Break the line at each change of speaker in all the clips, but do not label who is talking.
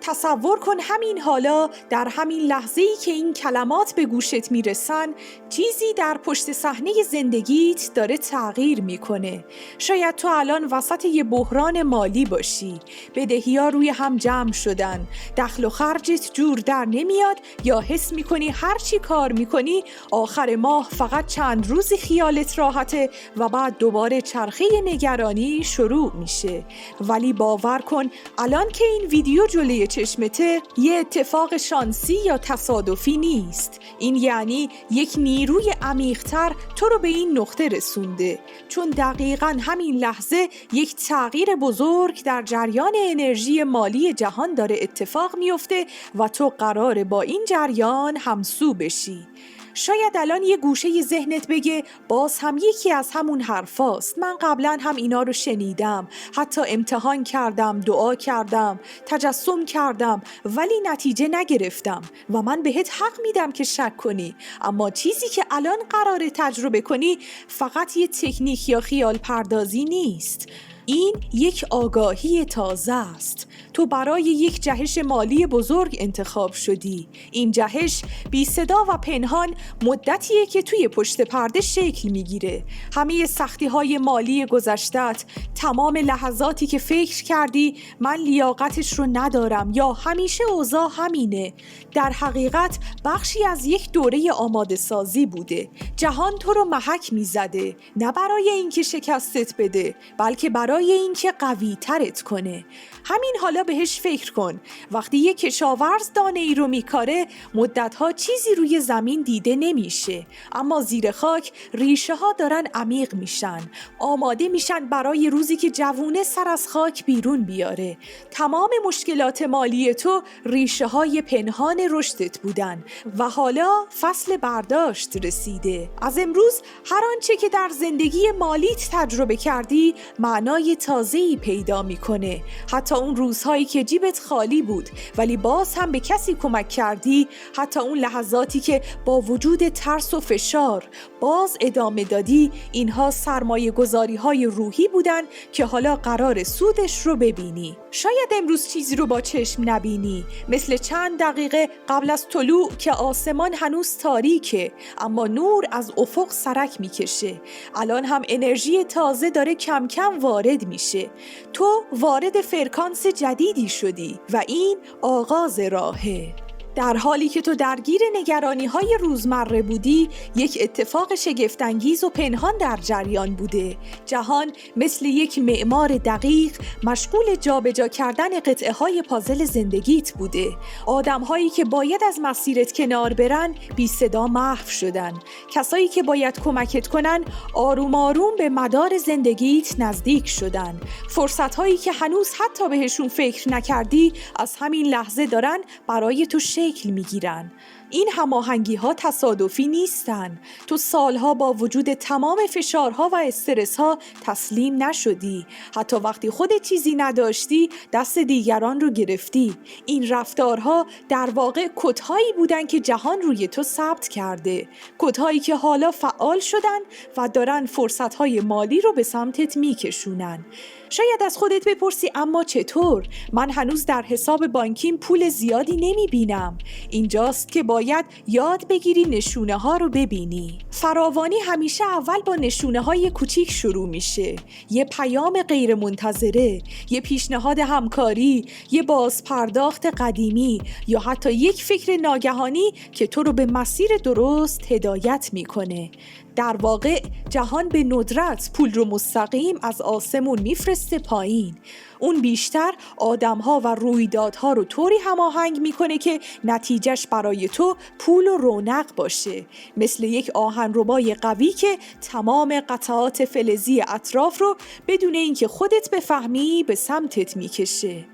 تصور کن همین حالا در همین لحظه‌ای که این کلمات به گوشت میرسن چیزی در پشت صحنه زندگیت داره تغییر میکنه. شاید تو الان وسط یه بحران مالی باشی، بدهی‌ها روی هم جمع شدن، دخل و خرجت جور در نمیاد یا حس میکنی هر چی کار میکنی آخر ماه فقط چند روزی خیالت راحته و بعد دوباره چرخه نگرانی شروع میشه. ولی باور کن الان که این ویدیو جلوی چشمته یه اتفاق شانسی یا تصادفی نیست. این یعنی یک نیروی عمیق‌تر تو رو به این نقطه رسونده، چون دقیقاً همین لحظه یک تغییر بزرگ در جریان انرژی مالی جهان داره اتفاق میفته و تو قراره با این جریان همسو بشی. شاید الان یه گوشه ذهنت بگه باز هم یکی از همون حرفاست، من قبلا هم اینا رو شنیدم، حتی امتحان کردم، دعا کردم، تجسم کردم ولی نتیجه نگرفتم و من بهت حق میدم که شک کنی. اما چیزی که الان قراره تجربه کنی فقط یه تکنیک یا خیال پردازی نیست، این یک آگاهی تازه است. تو برای یک جهش مالی بزرگ انتخاب شدی. این جهش بی صدا و پنهان مدتیه که توی پشت پرده شکل میگیره. همه سختی‌های مالی گذشتت، تمام لحظاتی که فکر کردی من لیاقتش رو ندارم یا همیشه اوضاع همینه، در حقیقت بخشی از یک دوره آماده سازی بوده. جهان تو رو محک میزده، نه برای اینکه شکستت بده بلکه برای اینکه قوی ترت کنه. همین حالا بهش فکر کن. وقتی یک کشاورز دانه ای رو میکاره مدتها چیزی روی زمین دیده نمیشه، اما زیر خاک ریشه ها دارن عمیق میشن، آماده میشن برای روزی که جوونه سر از خاک بیرون بیاره. تمام مشکلات مالی تو ریشه های پنهان رشدت بودن و حالا فصل برداشت رسیده. از امروز هر آنچه که در زندگی مالیت تجربه کردی معنای تازه‌ای پیدا میکنه. حتی اون روزهایی که جیبت خالی بود ولی باز هم به کسی کمک کردی، حتی اون لحظاتی که با وجود ترس و فشار باز ادامه دادی، اینها سرمایه گذاری های روحی بودن که حالا قرار سودش رو ببینی. شاید امروز چیزی رو با چشم نبینی، مثل چند دقیقه قبل از طلوع که آسمان هنوز تاریکه اما نور از افق سرک میکشه. الان هم انرژی تازه داره کم کم وارد میشه. تو وارد فرکانس جدیدی شدی و این آغاز راهه. در حالی که تو درگیر نگرانی‌های روزمره بودی، یک اتفاق شگفت‌انگیز و پنهان در جریان بوده. جهان مثل یک معمار دقیق مشغول جابجا کردن قطعه‌های پازل زندگیت بوده. آدم‌هایی که باید از مسیرت کنار برن بی صدا محو شدن. کسایی که باید کمکت کنن آروم آروم به مدار زندگیت نزدیک شدن. فرصت‌هایی که هنوز حتی بهشون فکر نکردی از همین لحظه دارن برای تو شکل میگیرن. این هماهنگی ها تصادفی نیستن. تو سالها با وجود تمام فشارها و استرسها تسلیم نشدی. حتی وقتی خودت چیزی نداشتی دست دیگران رو گرفتی. این رفتارها در واقع کدهایی بودن که جهان روی تو ثبت کرده. کدهایی که حالا فعال شدن و دارن فرصتهای مالی رو به سمتت میکشونن. شاید از خودت بپرسی اما چطور؟ من هنوز در حساب بانکیم پول زیادی نمیبینم. اینجاست که باید یاد بگیری نشونه ها رو ببینی. فراوانی همیشه اول با نشونه های کوچیک شروع میشه. یه پیام غیر منتظره، یه پیشنهاد همکاری، یه بازپرداخت قدیمی یا حتی یک فکر ناگهانی که تو رو به مسیر درست هدایت میکنه. در واقع جهان به ندرت پول رو مستقیم از آسمون میفرسته پایین. اون بیشتر آدم‌ها و رویدادها رو طوری هماهنگ میکنه که نتیجهش برای تو پول و رونق باشه. مثل یک آهنربای قوی که تمام قطعات فلزی اطراف رو بدون اینکه خودت بفهمی به سمتت میکشه.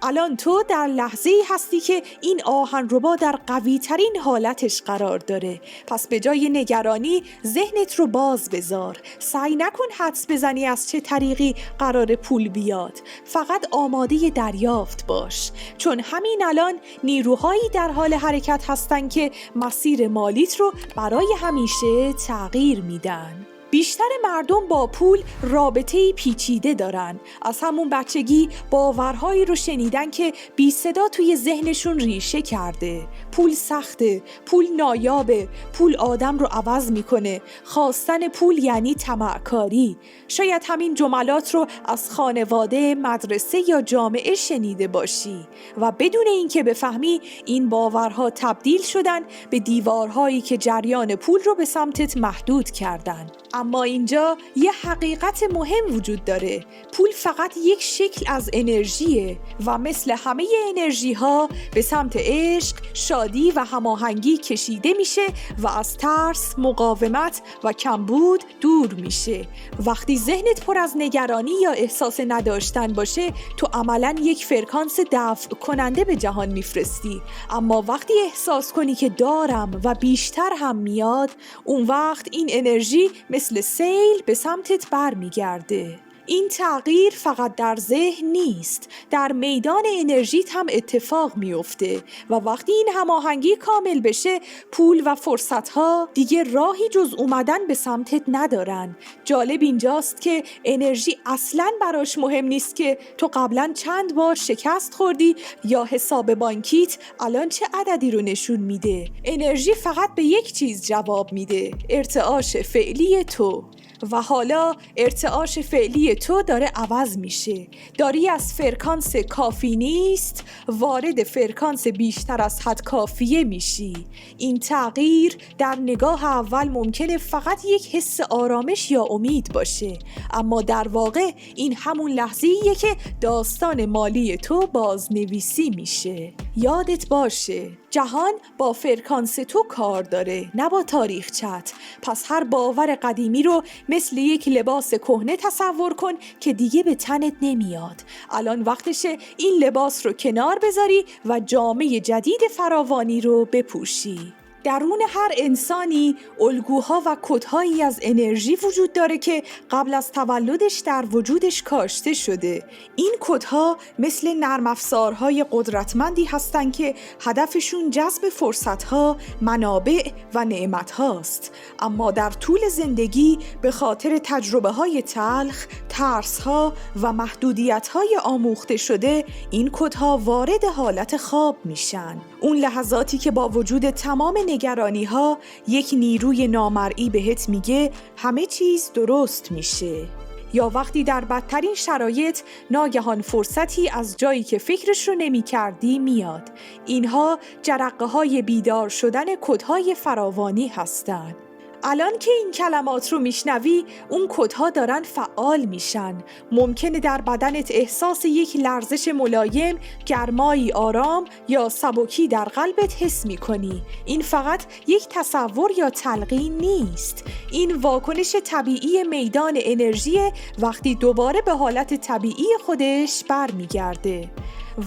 الان تو در لحظه‌ای هستی که این آهنربا در قوی ترین حالتش قرار داره. پس به جای نگرانی ذهنت رو باز بذار. سعی نکن حدس بزنی از چه طریقی قرار پول بیاد. فقط آماده دریافت باش، چون همین الان نیروهایی در حال حرکت هستن که مسیر مالیت رو برای همیشه تغییر میدن. بیشتر مردم با پول رابطه‌ای پیچیده دارن. از همون بچگی باورهایی رو شنیدن که بی صدا توی ذهنشون ریشه کرده. پول سخته، پول نایابه، پول آدم رو عوض میکنه. خواستن پول یعنی طمع‌کاری. شاید همین جملات رو از خانواده، مدرسه یا جامعه شنیده باشی و بدون اینکه بفهمی این باورها تبدیل شدن به دیوارهایی که جریان پول رو به سمتت محدود کردن. اما اینجا یه حقیقت مهم وجود داره. پول فقط یک شکل از انرژیه و مثل همه انرژی ها به سمت عشق، شادی و هماهنگی کشیده میشه و از ترس، مقاومت و کمبود دور میشه. وقتی ذهنت پر از نگرانی یا احساس نداشتن باشه، تو عملاً یک فرکانس دفع کننده به جهان میفرستی. اما وقتی احساس کنی که دارم و بیشتر هم میاد، اون وقت این انرژی مثل سیل به سمتت برمیگرده. این تغییر فقط در ذهن نیست، در میدان انرژیت هم اتفاق میفته و وقتی این هماهنگی کامل بشه، پول و فرصتها دیگه راهی جز اومدن به سمتت ندارن. جالب اینجاست که انرژی اصلاً براش مهم نیست که تو قبلاً چند بار شکست خوردی یا حساب بانکیت الان چه عددی رو نشون میده. انرژی فقط به یک چیز جواب میده: ارتعاش فعلی تو. و حالا ارتعاش فعلی تو داره عوض میشه. داری از فرکانس کافی نیست وارد فرکانس بیشتر از حد کافیه میشی. این تغییر در نگاه اول ممکنه فقط یک حس آرامش یا امید باشه، اما در واقع این همون لحظه‌ایه که داستان مالی تو بازنویسی میشه. یادت باشه جهان با فرکانس تو کار داره، نه با تاریخچت. پس هر باور قدیمی رو مثل یک لباس کهنه تصور کن که دیگه به تنت نمیاد. الان وقتشه این لباس رو کنار بذاری و جامه جدید فراوانی رو بپوشی. درون هر انسانی الگوها و کدهایی از انرژی وجود داره که قبل از تولدش در وجودش کاشته شده. این کدها مثل نرم افزارهای قدرتمندی هستن که هدفشون جذب فرصتها، منابع و نعمتهاست. اما در طول زندگی به خاطر تجربه‌های تلخ، ترس‌ها و محدودیت‌های آموخته شده، این کدها وارد حالت خواب میشن. اون لحظاتی که با وجود تمام نگرانی ها یک نیروی نامرئی بهت میگه همه چیز درست میشه. یا وقتی در بدترین شرایط ناگهان فرصتی از جایی که فکرش رو نمی کردی میاد. اینها جرقه های بیدار شدن کدهای فراوانی هستند. الان که این کلمات رو میشنوی، اون کدها دارن فعال میشن. ممکنه در بدنت احساس یک لرزش ملایم، گرمایی آرام یا سبکی در قلبت حس میکنی. این فقط یک تصور یا تلقین نیست. این واکنش طبیعی میدان انرژی وقتی دوباره به حالت طبیعی خودش برمیگرده.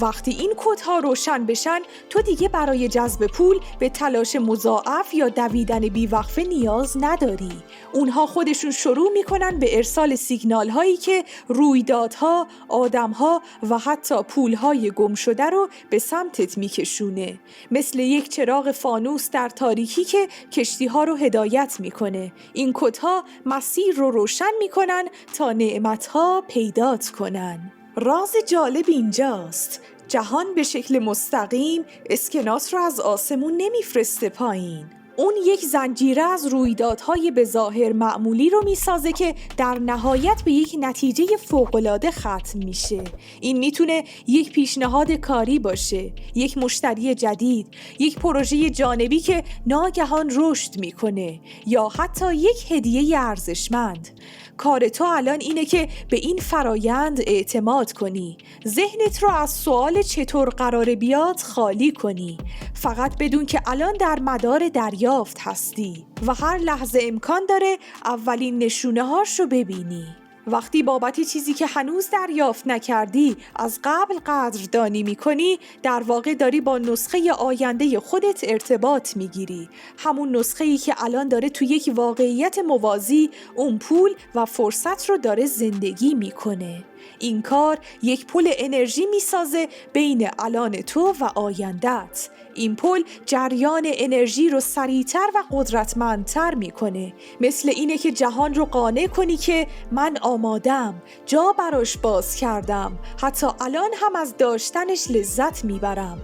وقتی این کدها روشن بشن، تو دیگه برای جذب پول به تلاش مضاعف یا دویدن بیوقفه نیاز نداری. اونها خودشون شروع میکنن به ارسال سیگنال هایی که رویدادها، آدمها و حتی پولهای گم شده رو به سمتت میکشونه. مثل یک چراغ فانوس در تاریکی که کشتی ها رو هدایت میکنه. این کدها مسیر رو روشن میکنن تا نعمتها پیدات کنن. راز جالب اینجاست. جهان به شکل مستقیم اسکناس رو از آسمون نمیفرسته پایین. اون یک زنجیره از رویدادهای به ظاهر معمولی رو میسازه که در نهایت به یک نتیجه فوق‌العاده ختم میشه. این میتونه یک پیشنهاد کاری باشه، یک مشتری جدید، یک پروژه جانبی که ناگهان رشد میکنه یا حتی یک هدیه ارزشمند. کار تو الان اینه که به این فرایند اعتماد کنی. ذهنت رو از سوال چطور قراره بیاد خالی کنی. فقط بدون که الان در مدار دریافت هستی و هر لحظه امکان داره اولین نشونه هاش رو ببینی. وقتی بابت چیزی که هنوز دریافت نکردی از قبل قدردانی میکنی، در واقع داری با نسخه آینده خودت ارتباط میگیری. همون نسخه‌ای که الان داره تو یک واقعیت موازی اون پول و فرصت رو داره زندگی میکنه. این کار یک پل انرژی میسازه بین الان تو و آیندت. این پل جریان انرژی رو سریعتر و قدرتمندتر میکنه. مثل اینه که جهان رو قانع کنی که من آمادم، جا براش باز کردم، حتی الان هم از داشتنش لذت میبرم.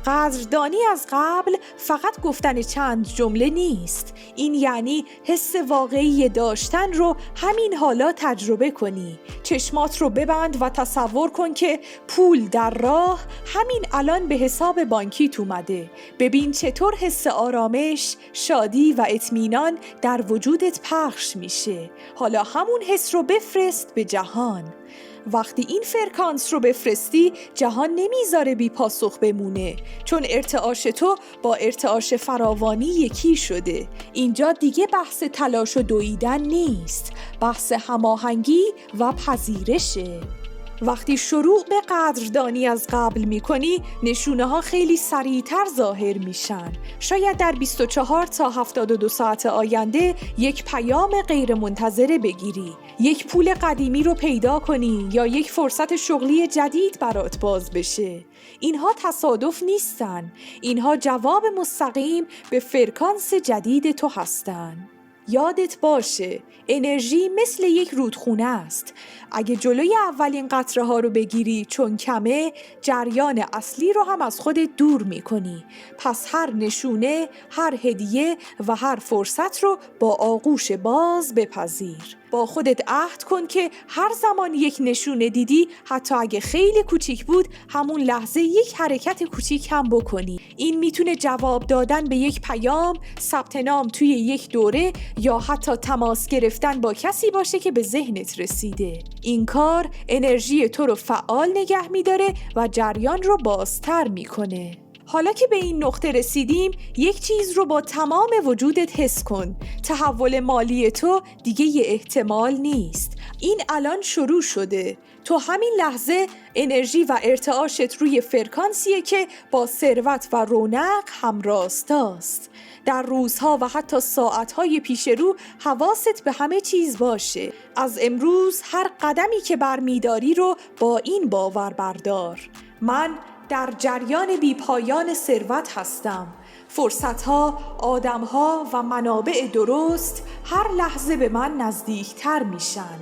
قدردانی از قبل فقط گفتن چند جمله نیست. این یعنی حس واقعی داشتن رو همین حالا تجربه کنی. چشمات رو ببند و تصور کن که پول در راه همین الان به حساب بانکیت اومده. ببین چطور حس آرامش، شادی و اطمینان در وجودت پخش میشه. حالا همون حس رو بفرست به جهان. وقتی این فرکانس رو بفرستی، جهان نمیذاره بی پاسخ بمونه، چون ارتعاش تو با ارتعاش فراوانی یکی شده. اینجا دیگه بحث تلاش و دویدن نیست، بحث هماهنگی و پذیرشه. وقتی شروع به قدردانی از قبل میکنی، نشونه ها خیلی سریعتر ظاهر میشن. شاید در 24 تا 72 ساعت آینده یک پیام غیر منتظره بگیری، یک پول قدیمی رو پیدا کنی یا یک فرصت شغلی جدید برات باز بشه. اینها تصادف نیستن، اینها جواب مستقیم به فرکانس جدید تو هستن. یادت باشه انرژی مثل یک رودخونه است. اگه جلوی اولین قطره ها رو بگیری چون کمه، جریان اصلی رو هم از خودت دور میکنی. پس هر نشونه، هر هدیه و هر فرصت رو با آغوش باز بپذیر. با خودت عهد کن که هر زمان یک نشونه دیدی، حتی اگه خیلی کوچیک بود، همون لحظه یک حرکت کوچیک هم بکنی. این میتونه جواب دادن به یک پیام، ثبت نام توی یک دوره یا حتی تماس گرفتن با کسی باشه که به ذهنت رسیده. این کار انرژی تو رو فعال نگه میداره و جریان رو بازتر میکنه. حالا که به این نقطه رسیدیم، یک چیز رو با تمام وجودت حس کن. تحول مالی تو دیگه یه احتمال نیست. این الان شروع شده. تو همین لحظه انرژی و ارتعاشت روی فرکانسیه که با ثروت و رونق همراستاست. در روزها و حتی ساعتهای پیش رو حواست به همه چیز باشه. از امروز هر قدمی که برمیداری رو با این باور بردار: من در جریان بیپایان ثروت هستم. فرصتها، آدمها و منابع درست هر لحظه به من نزدیکتر میشن.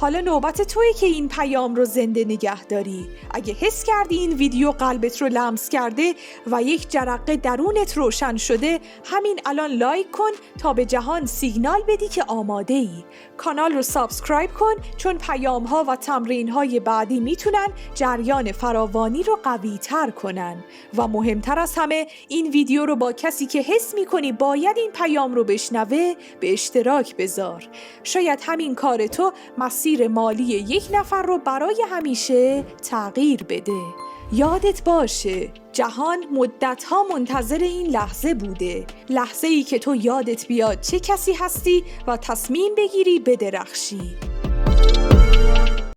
حالا نوبت تویی که این پیام رو زنده نگه داری. اگه حس کردی این ویدیو قلبت رو لمس کرده و یک جرقه درونت روشن شده، همین الان لایک کن تا به جهان سیگنال بدی که آماده ای. کانال رو سابسکرایب کن، چون پیام ها و تمرین های بعدی میتونن جریان فراوانی رو قوی تر کنن. و مهمتر از همه، این ویدیو رو با کسی که حس میکنی باید این پیام رو بشنوه به اشتراک بذار. شاید همین کار تو مسیر مالی یک نفر رو برای همیشه تغییر بده. یادت باشه جهان مدت‌ها منتظر این لحظه بوده. لحظه‌ای که تو یادت بیاد چه کسی هستی و تصمیم بگیری بدرخشی.